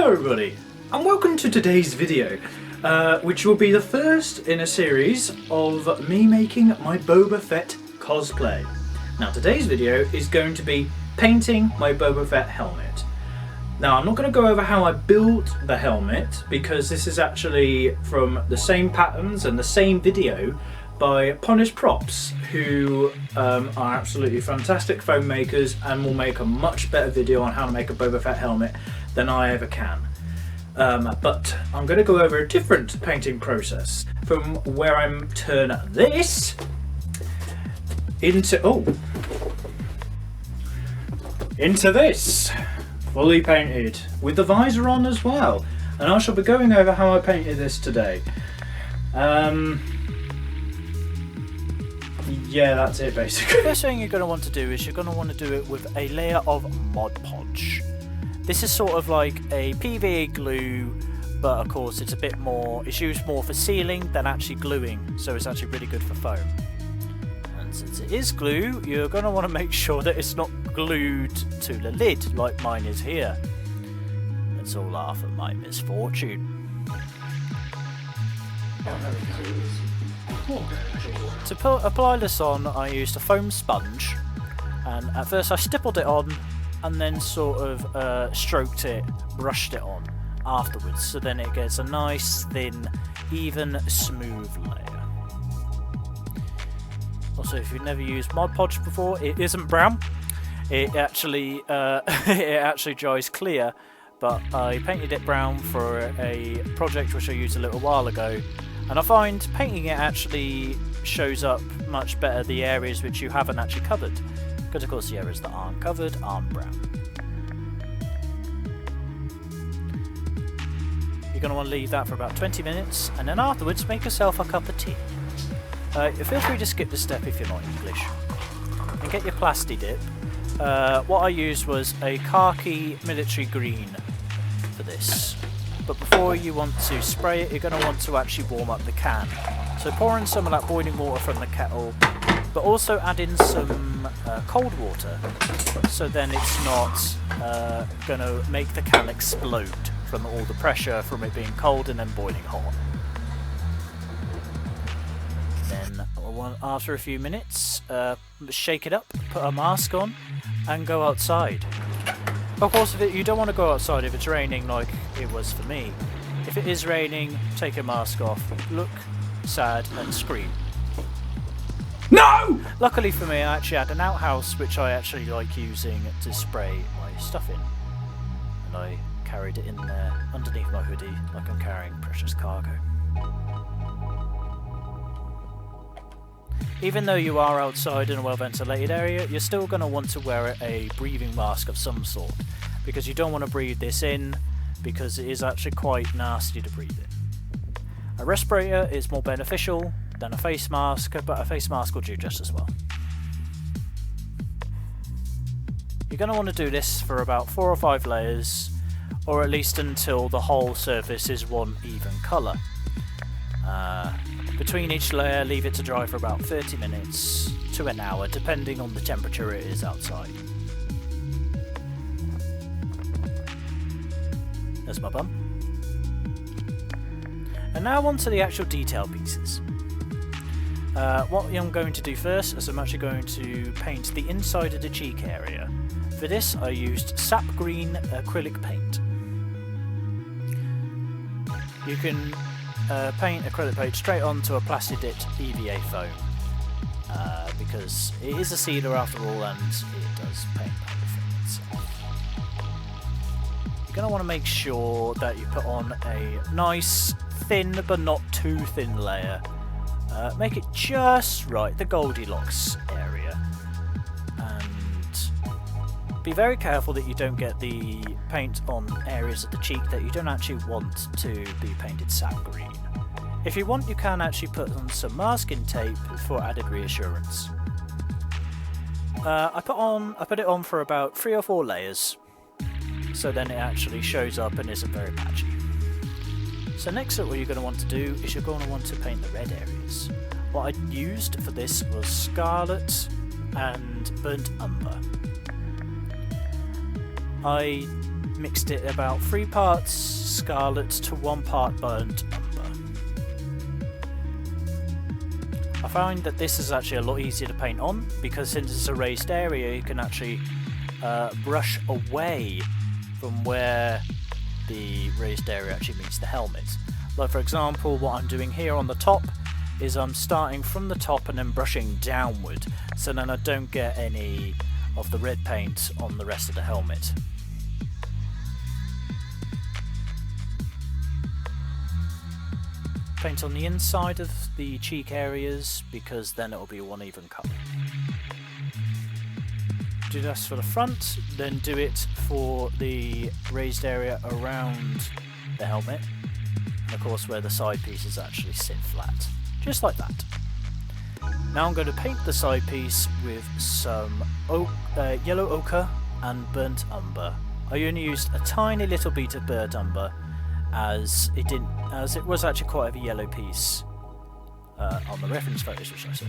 Hello everybody, and welcome to today's video, which will be the first in a series of me making my Boba Fett cosplay. Now today's video is going to be painting my Boba Fett helmet. Now I'm not going to go over how I built the helmet, because this is actually from the same patterns and the same video by Punish Props, who are absolutely fantastic foam makers and will make a much better video on how to make a Boba Fett helmet than I ever can. But I'm going to go over a different painting process from where I'm turn this into this fully painted with the visor on as well, and I shall be going over how I painted this today. Yeah, that's it basically. The first thing you're going to want to do is you're going to want to do it with a layer of Mod Podge. This is sort of like a PVA glue, but of course it's a bit more, it's used more for sealing than actually gluing, so it's actually really good for foam. And since it is glue, you're going to want to make sure that it's not glued to the lid like mine is here. Let's all laugh at my misfortune. To apply this on, I used a foam sponge, and at first I stippled it on and then sort of stroked it, brushed it on afterwards, so then it gets a nice, thin, even, smooth layer. Also, if you've never used Mod Podge before, it isn't brown. It actually it actually dries clear, but I painted it brown for a project which I used a little while ago, and I find painting it actually shows up much better the areas which you haven't actually covered, because of course the areas that aren't covered aren't brown. You're going to want to leave that for about 20 minutes, and then afterwards make yourself a cup of tea. Feel free to skip the step if you're not English, and get your plasti dip. What I used was a khaki military green for this. But before you want to spray it, you're going to want to actually warm up the can. So pour in some of that boiling water from the kettle, but also add in some cold water, so then it's not going to make the can explode from all the pressure from it being cold and then boiling hot. Then after a few minutes, shake it up, put a mask on, and go outside. Of course, you don't want to go outside if it's raining like it was for me. If it is raining, take your mask off, look sad and scream. No! Luckily for me, I actually had an outhouse which I actually like using to spray my stuff in. And I carried it in there underneath my hoodie like I'm carrying precious cargo. Even though you are outside in a well-ventilated area, you're still going to want to wear a breathing mask of some sort, because you don't want to breathe this in, because it is actually quite nasty to breathe in. A respirator is more beneficial than a face mask, but a face mask will do just as well. You're going to want to do this for about 4 or 5 layers, or at least until the whole surface is one even colour. Between each layer, leave it to dry for about 30 minutes to an hour, depending on the temperature it is outside. There's my bum. And now on to the actual detail pieces. What I'm going to do first is I'm actually going to paint the inside of the cheek area. For this I used sap green acrylic paint. You can paint acrylic paint straight onto a plasti dipped EVA foam, because it is a sealer after all, and it does paint the thing itself. You're going to want to make sure that you put on a nice thin but not too thin layer. Make it just right, the Goldilocks area, and be very careful that you don't get the paint on areas of the cheek that you don't actually want to be painted sap green. If you want, you can actually put on some masking tape for added reassurance. I put it on for about 3 or 4 layers, so then it actually shows up and isn't very patchy. So next up, what you're going to want to do is you're going to want to paint the red areas. What I used for this was scarlet and burnt umber. I mixed it about 3 parts scarlet to 1 part burnt umber. I find that this is actually a lot easier to paint on, because since it's a raised area you can actually brush away from where the raised area actually meets the helmet. Like for example, what I'm doing here on the top is I'm starting from the top and then brushing downward, so then I don't get any of the red paint on the rest of the helmet. Paint on the inside of the cheek areas, because then it will be one even colour. Do this for the front, then do it for the raised area around the helmet, and of course where the side pieces actually sit flat, just like that. Now I'm going to paint the side piece with some yellow ochre and burnt umber. I only used a tiny little bit of burnt umber, as it was actually quite a yellow piece on the reference photos which I saw.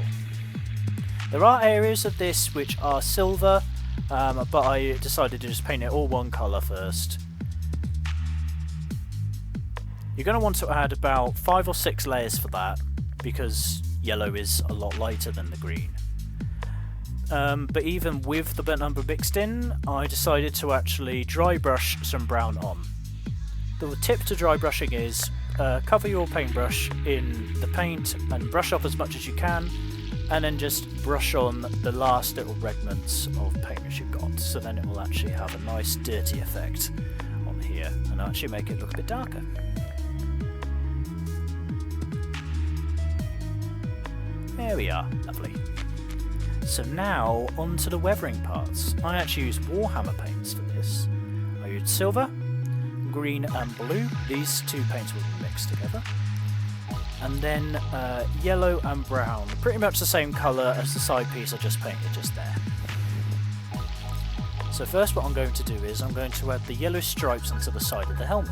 There are areas of this which are silver, but I decided to just paint it all one colour first. You're going to want to add about 5 or 6 layers for that, because yellow is a lot lighter than the green. But even with the burnt umber mixed in, I decided to actually dry brush some brown on. The tip to dry brushing is cover your paintbrush in the paint and brush off as much as you can, and then just brush on the last little remnants of paint that you've got, so then it will actually have a nice dirty effect on here and actually make it look a bit darker. There we are, lovely. So now on to the weathering parts. I actually used Warhammer paints for this. I used silver, green and blue. These 2 paints will be mixed together. And then yellow and brown, pretty much the same colour as the side piece I just painted just there. So first what I'm going to do is I'm going to add the yellow stripes onto the side of the helmet.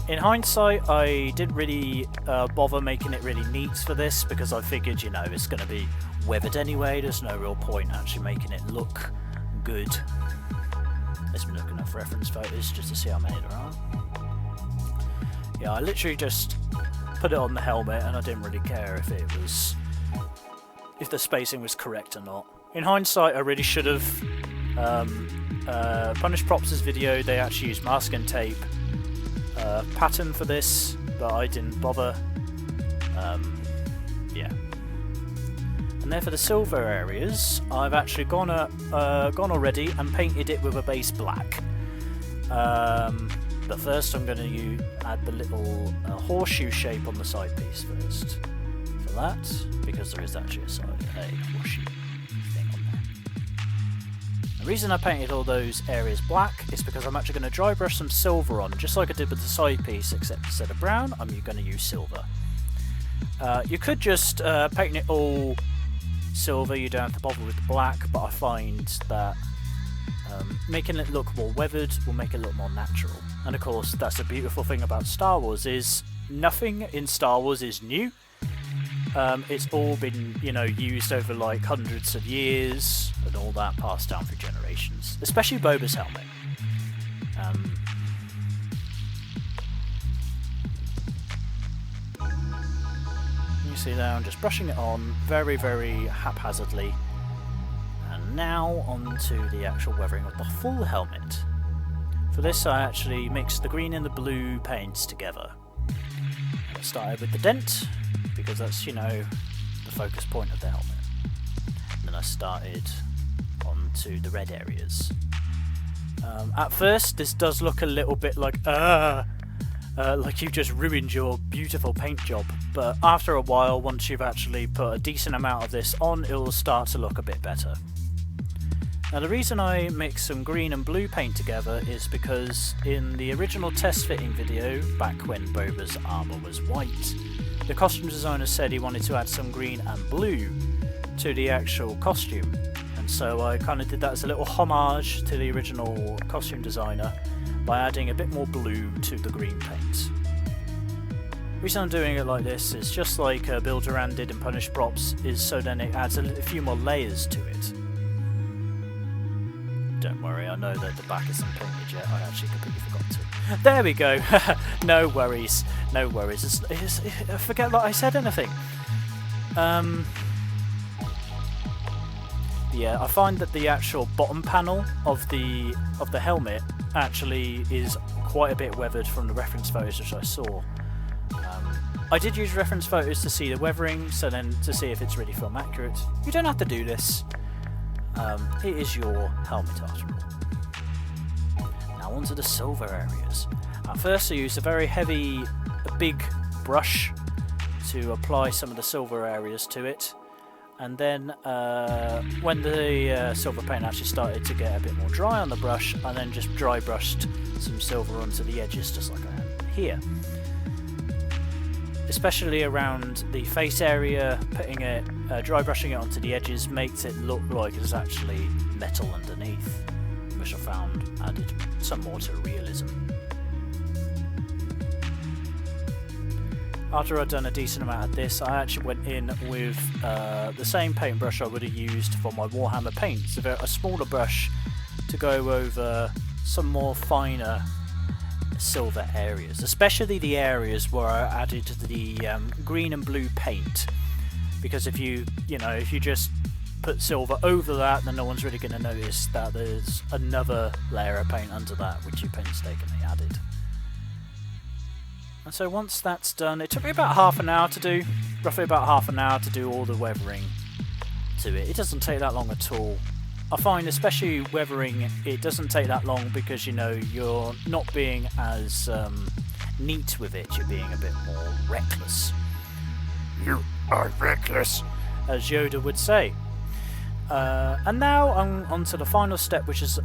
In hindsight, I didn't really bother making it really neat for this, because I figured, you know, it's going to be weathered anyway, there's no real point actually making it look good. Let's be looking at reference photos just to see how many there are. Yeah, I literally just put it on the helmet and I didn't really care if the spacing was correct or not. In hindsight, I really should have Punished Props' video. They actually used masking tape pattern for this, but I didn't bother. Yeah. And then for the silver areas, I've actually gone already and painted it with a base black. But first I'm going to add the little horseshoe shape on the side piece first. For that, because there is actually a horseshoe thing on there. The reason I painted all those areas black is because I'm actually going to dry brush some silver on, just like I did with the side piece, except instead of brown, I'm going to use silver. You could just paint it all silver, you don't have to bother with the black, but I find that making it look more weathered will make it look more natural. And of course, that's the beautiful thing about Star Wars, is nothing in Star Wars is new. It's all been, you know, used over like hundreds of years and all that, passed down through generations. Especially Boba's helmet. You see there, I'm just brushing it on very, very haphazardly. And now on to the actual weathering of the full helmet. For this I actually mixed the green and the blue paints together. I started with the dent, because that's, you know, the focus point of the helmet. And then I started onto the red areas. At first this does look a little bit like you've just ruined your beautiful paint job, but after a while, once you've actually put a decent amount of this on, it will start to look a bit better. Now the reason I mixed some green and blue paint together is because in the original test fitting video, back when Boba's armour was white, the costume designer said he wanted to add some green and blue to the actual costume, and so I kind of did that as a little homage to the original costume designer by adding a bit more blue to the green paint. The reason I'm doing it like this is just like Bill Duran did in Punished Props, is so then it adds a few more layers to it. Don't worry, I know that the back isn't painted yet. I actually completely forgot to. There we go. No worries. No worries. I forget that I said anything. Yeah, I find that the actual bottom panel of the helmet actually is quite a bit weathered from the reference photos which I saw. I did use reference photos to see the weathering, so then to see if it's really film accurate. You don't have to do this. It is your helmet after all. Now onto the silver areas. At first I used a big brush to apply some of the silver areas to it, and then when the silver paint actually started to get a bit more dry on the brush, I then just dry brushed some silver onto the edges just like I am here. Especially around the face area, putting it, dry brushing it onto the edges makes it look like there's actually metal underneath, which I found added some more to realism. After I'd done a decent amount of this, I actually went in with the same paintbrush I would have used for my Warhammer paints, a smaller brush to go over some more finer silver areas, especially the areas where I added the green and blue paint, because if you just put silver over that, then no one's really going to notice that there's another layer of paint under that which you painstakingly added. And so once that's done, it took me about half an hour to do, roughly about half an hour to do all the weathering to it. It doesn't take that long at all. I find especially weathering, it doesn't take that long because you're not being as neat with it, you're being a bit more reckless. You are reckless, as Yoda would say. And now I'm on to the final step, which is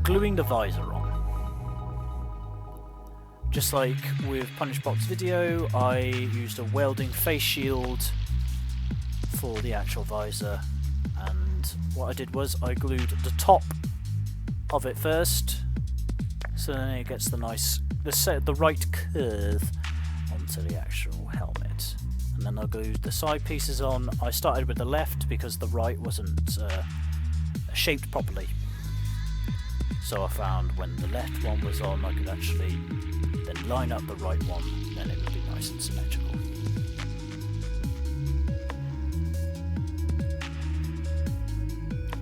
gluing the visor on. Just like with Punishbox Video, I used a welding face shield for the actual visor, and what I did was I glued the top of it first, so then it gets the right curve onto the actual helmet, and then I glued the side pieces on. I started with the left because the right wasn't shaped properly, so I found when the left one was on I could actually then line up the right one, then it would be nice and symmetrical.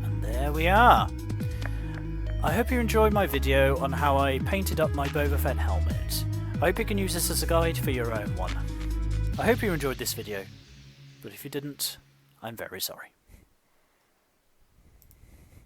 And there we are! I hope you enjoyed my video on how I painted up my Boba Fett helmet. I hope you can use this as a guide for your own one. I hope you enjoyed this video, but if you didn't, I'm very sorry.